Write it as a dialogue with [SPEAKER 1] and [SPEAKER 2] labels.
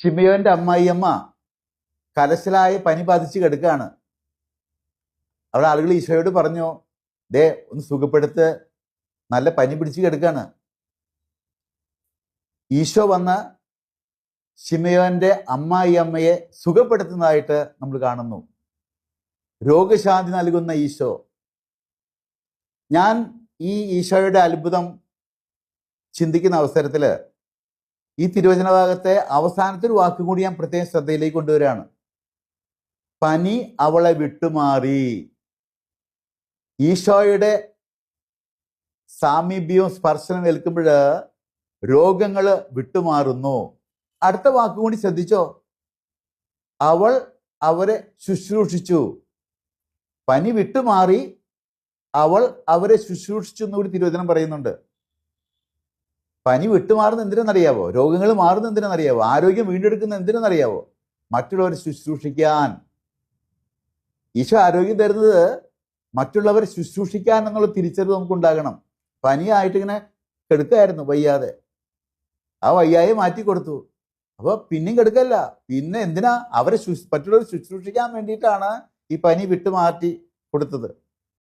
[SPEAKER 1] ശിമയോന്റെ അമ്മായിയമ്മ കലശലായ പനി ബാധിച്ച് കിടക്കുകയാണ്. അവിടെ ആളുകൾ ഈശോയോട് പറഞ്ഞു, ദേ ഒന്ന് സുഖപ്പെടുത്ത്, നല്ല പനി പിടിച്ച് കിടക്കുകയാണ്. ഈശോ വന്ന് ശിമയോന്റെ അമ്മായിയമ്മയെ സുഖപ്പെടുത്തുന്നതായിട്ട് നമ്മൾ കാണുന്നു. രോഗശാന്തി നൽകുന്ന ഈശോ. ഞാൻ ഈ ഈശോയുടെ അത്ഭുതം ചിന്തിക്കുന്ന അവസരത്തിൽ ഈ തിരുവചന ഭാഗത്തെ അവസാനത്തെ ഒരു വാക്കും കൂടി ഞാൻ പ്രത്യേകം ശ്രദ്ധയിലേക്ക് കൊണ്ടുവരികയാണ്. പനി അവളെ വിട്ടുമാറി. ഈശോയുടെ സാമീപ്യവും സ്പർശനം ഏൽക്കുമ്പോൾ രോഗങ്ങൾ വിട്ടുമാറുന്നു. അടുത്ത വാക്കും കൂടി ശ്രദ്ധിച്ചോ, അവൾ അവരെ ശുശ്രൂഷിച്ചു. പനി വിട്ടുമാറി, അവൾ അവരെ ശുശ്രൂഷിച്ചു എന്നുകൂടി തിരുവചനം പറയുന്നുണ്ട്. പനി വിട്ടുമാറുന്ന എന്തിനെന്നറിയാവോ? രോഗങ്ങൾ മാറുന്ന എന്തിനെന്നറിയാവോ? ആരോഗ്യം വീണ്ടെടുക്കുന്ന എന്തിനെന്നറിയാവോ? മറ്റുള്ളവരെ ശുശ്രൂഷിക്കാൻ. ഈശോ ആരോഗ്യം തരുന്നത് മറ്റുള്ളവരെ ശുശ്രൂഷിക്കാൻ എന്നുള്ള തിരിച്ചറിവ് നമുക്കുണ്ടാകണം. പനിയായിട്ട് ഇങ്ങനെ കെടുക്കായിരുന്നു വയ്യാതെ, ആ വയ്യായെ മാറ്റി കൊടുത്തു. അപ്പോൾ പിന്നെയും കെടുക്കല്ല, പിന്നെ എന്തിനാ? അവരെ മറ്റുള്ളവരെ ശുശ്രൂഷിക്കാൻ വേണ്ടിയിട്ടാണ് ഈ പനി വിട്ടുമാറ്റി കൊടുത്തത്.